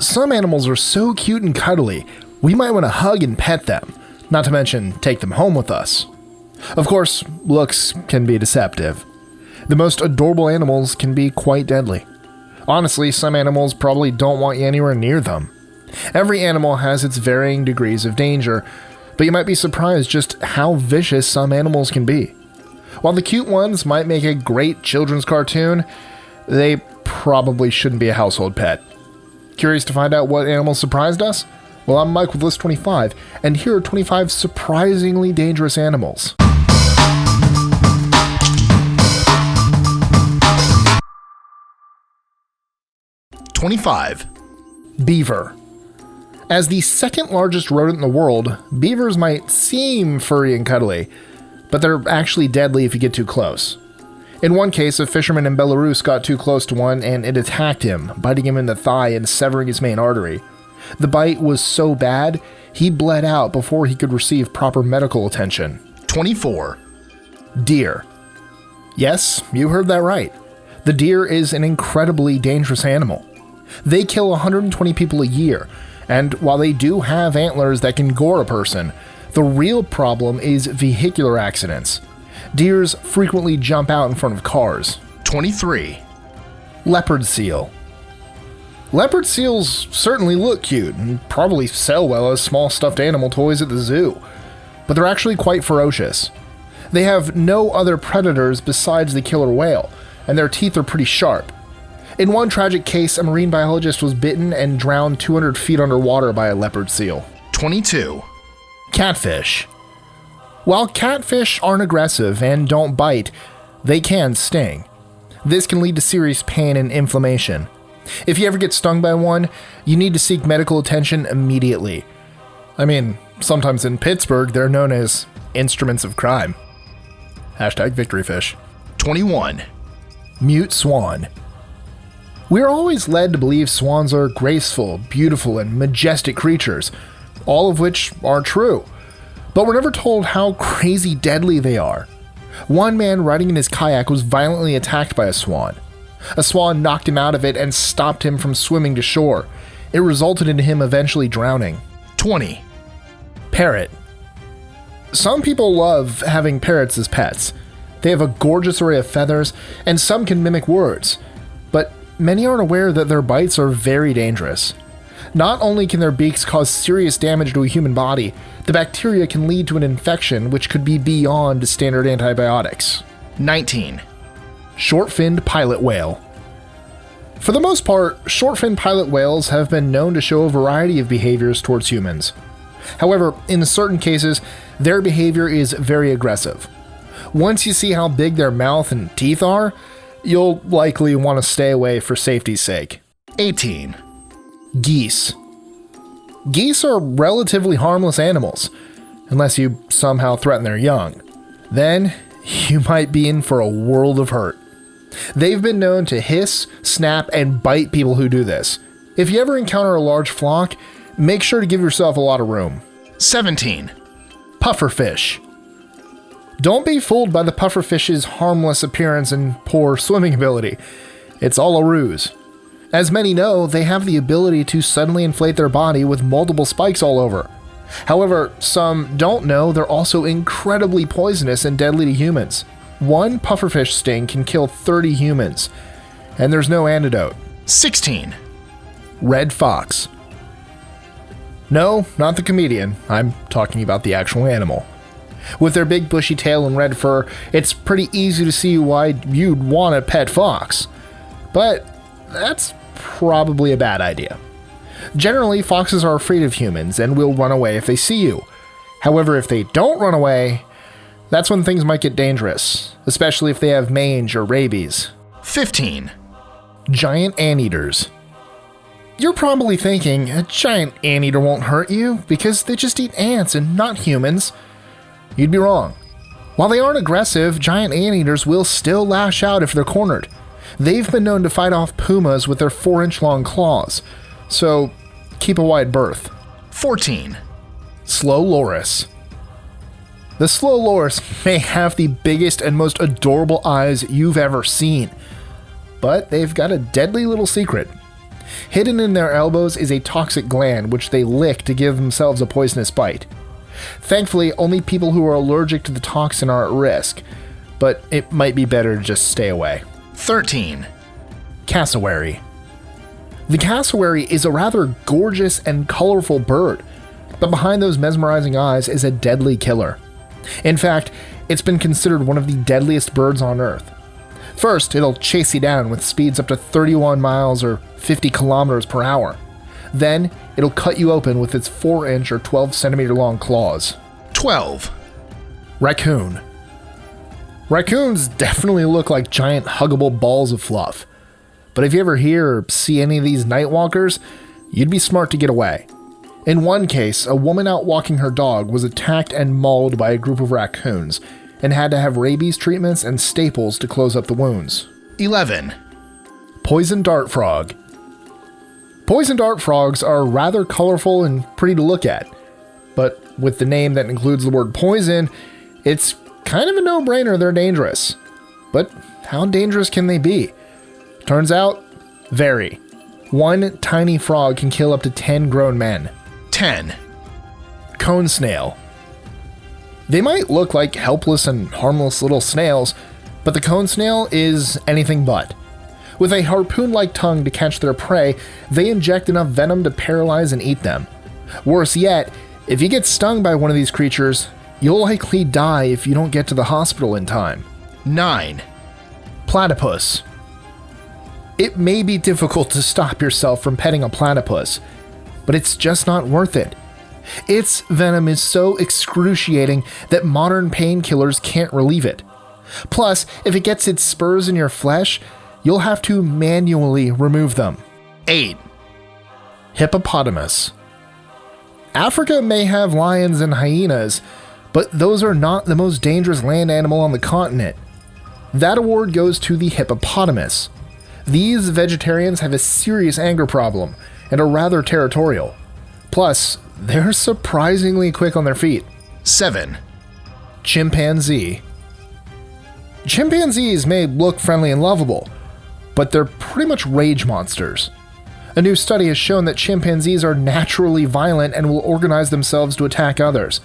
some animals are so cute and cuddly, we might want to hug and pet them, not to mention take them home with us. Of course, looks can be deceptive. The most adorable animals can be quite deadly. Honestly, some animals probably don't want you anywhere near them. Every animal has its varying degrees of danger, but you might be surprised just how vicious some animals can be. While the cute ones might make a great children's cartoon, they probably shouldn't be a household pet. Curious to find out what animals surprised us? Well, I'm Mike with List 25, and here are 25 surprisingly dangerous animals. Beaver. As the second largest rodent in the world, beavers might seem furry and cuddly, but they're actually deadly if you get too close. In one case, a fisherman in Belarus got too close to one and it attacked him, biting him in the thigh and severing his main artery. The bite was so bad, he bled out before he could receive proper medical attention. 24. Deer. Yes, you heard that right. The deer is an incredibly dangerous animal. They kill 120 people a year, and while they do have antlers that can gore a person, the real problem is vehicular accidents. Deers frequently jump out in front of cars. 23. Leopard seal. Leopard seals certainly look cute and probably sell well as small stuffed animal toys at the zoo, but they're actually quite ferocious. They have no other predators besides the killer whale, and their teeth are pretty sharp. In one tragic case, a marine biologist was bitten and drowned 200 feet underwater by a leopard seal. 22. Catfish. While catfish aren't aggressive and don't bite, they can sting. This can lead to serious pain and inflammation. If you ever get stung by one, you need to seek medical attention immediately. I mean, sometimes in Pittsburgh, they're known as instruments of crime. #VictoryFish. 21. Mute swan. We're always led to believe swans are graceful, beautiful, and majestic creatures, all of which are true. But we're never told how crazy deadly they are. One man riding in his kayak was violently attacked by a swan. A swan knocked him out of it and stopped him from swimming to shore. It resulted in him eventually drowning. 20. Parrot. Some people love having parrots as pets. They have a gorgeous array of feathers, and some can mimic words. But many aren't aware that their bites are very dangerous. Not only can their beaks cause serious damage to a human body, the bacteria can lead to an infection which could be beyond standard antibiotics. 19. Short-finned pilot whale. For the most part, short-finned pilot whales have been known to show a variety of behaviors towards humans. However, in certain cases, their behavior is very aggressive. Once you see how big their mouth and teeth are, you'll likely want to stay away for safety's sake. 18. Geese. Geese are relatively harmless animals, unless you somehow threaten their young. Then, you might be in for a world of hurt. They've been known to hiss, snap, and bite people who do this. If you ever encounter a large flock, make sure to give yourself a lot of room. 17. Pufferfish. Don't be fooled by the pufferfish's harmless appearance and poor swimming ability. It's all a ruse. As many know, they have the ability to suddenly inflate their body with multiple spikes all over. However, some don't know they're also incredibly poisonous and deadly to humans. One pufferfish sting can kill 30 humans, and there's no antidote. 16. Red fox. No, not the comedian. I'm talking about the actual animal. With their big bushy tail and red fur, it's pretty easy to see why you'd want a pet fox. But that's probably a bad idea. Generally, foxes are afraid of humans and will run away if they see you. However, if they don't run away, that's when things might get dangerous, especially if they have mange or rabies. 15. Giant anteaters. You're probably thinking, a giant anteater won't hurt you because they just eat ants and not humans. You'd be wrong. While they aren't aggressive, giant anteaters will still lash out if they're cornered. They've been known to fight off pumas with their 4-inch long claws, so keep a wide berth. 14. Slow loris. The slow loris may have the biggest and most adorable eyes you've ever seen, but they've got a deadly little secret. Hidden in their elbows is a toxic gland which they lick to give themselves a poisonous bite. Thankfully, only people who are allergic to the toxin are at risk, but it might be better to just stay away. 13. Cassowary. The cassowary is a rather gorgeous and colorful bird, but behind those mesmerizing eyes is a deadly killer. In fact, it's been considered one of the deadliest birds on Earth. First, it'll chase you down with speeds up to 31 miles or 50 kilometers per hour. Then, it'll cut you open with its 4-inch or 12-centimeter long claws. 12. Raccoon. Raccoons definitely look like giant huggable balls of fluff. But if you ever hear or see any of these night walkers, you'd be smart to get away. In one case, a woman out walking her dog was attacked and mauled by a group of raccoons and had to have rabies treatments and staples to close up the wounds. 11. Poison dart frog. Poison dart frogs are rather colorful and pretty to look at, but with the name that includes the word poison, it's kind of a no-brainer they're dangerous. But how dangerous can they be? Turns out, very. One tiny frog can kill up to 10 grown men. 10. Cone snail. They might look like helpless and harmless little snails, but the cone snail is anything but. With a harpoon-like tongue to catch their prey, they inject enough venom to paralyze and eat them. Worse yet, if you get stung by one of these creatures, you'll likely die if you don't get to the hospital in time. 9. Platypus. It may be difficult to stop yourself from petting a platypus, but it's just not worth it. Its venom is so excruciating that modern painkillers can't relieve it. Plus, if it gets its spurs in your flesh, you'll have to manually remove them. 8. Hippopotamus. Africa may have lions and hyenas, but those are not the most dangerous land animal on the continent. That award goes to the hippopotamus. These vegetarians have a serious anger problem and are rather territorial. Plus, they're surprisingly quick on their feet. 7. Chimpanzee. Chimpanzees may look friendly and lovable, but they're pretty much rage monsters. A new study has shown that chimpanzees are naturally violent and will organize themselves to attack others.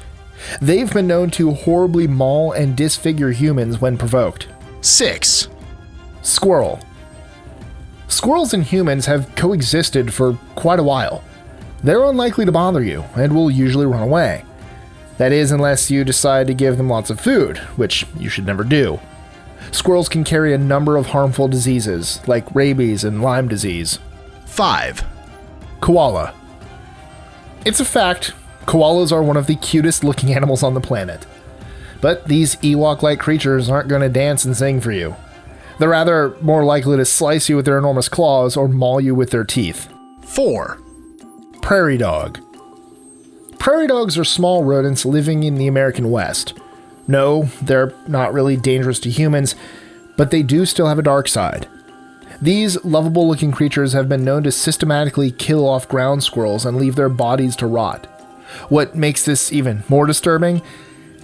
They've been known to horribly maul and disfigure humans when provoked. 6. Squirrel. Squirrels and humans have coexisted for quite a while. They're unlikely to bother you and will usually run away. That is, unless you decide to give them lots of food, which you should never do. Squirrels can carry a number of harmful diseases, like rabies and Lyme disease. 5. Koala. It's a fact, koalas are one of the cutest looking animals on the planet. But these Ewok-like creatures aren't going to dance and sing for you. They're rather more likely to slice you with their enormous claws or maul you with their teeth. 4. Prairie Dog. Prairie dogs are small rodents living in the American West. No, they're not really dangerous to humans, but they do still have a dark side. These lovable-looking creatures have been known to systematically kill off ground squirrels and leave their bodies to rot. What makes this even more disturbing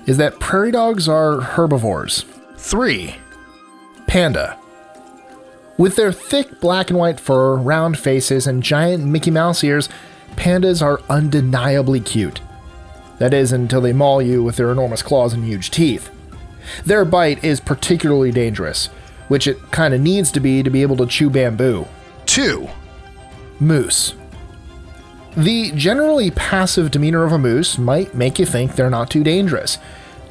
is that prairie dogs are herbivores. 3. Panda. With their thick black and white fur, round faces, and giant Mickey Mouse ears, pandas are undeniably cute. That is, until they maul you with their enormous claws and huge teeth. Their bite is particularly dangerous, which it kinda needs to be able to chew bamboo. 2. Moose. The generally passive demeanor of a moose might make you think they're not too dangerous,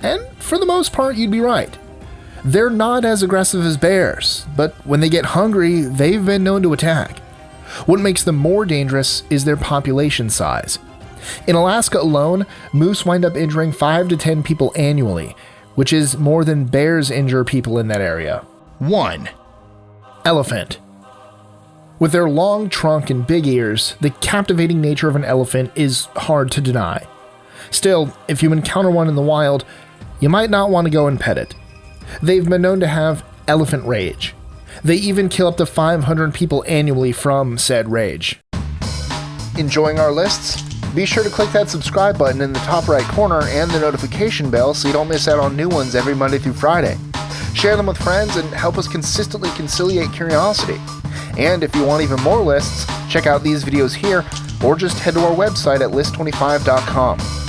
and for the most part you'd be right. They're not as aggressive as bears, but when they get hungry, they've been known to attack. What makes them more dangerous is their population size. In Alaska alone, moose wind up injuring 5 to 10 people annually, which is more than bears injure people in that area. 1. Elephant. With their long trunk and big ears, the captivating nature of an elephant is hard to deny. Still, if you encounter one in the wild, you might not want to go and pet it. They've been known to have elephant rage. They even kill up to 500 people annually from said rage. Enjoying our lists? Be sure to click that subscribe button in the top right corner and the notification bell so you don't miss out on new ones every Monday through Friday. share them with friends, and help us consistently conciliate curiosity. And if you want even more lists, check out these videos here, or just head to our website at list25.com.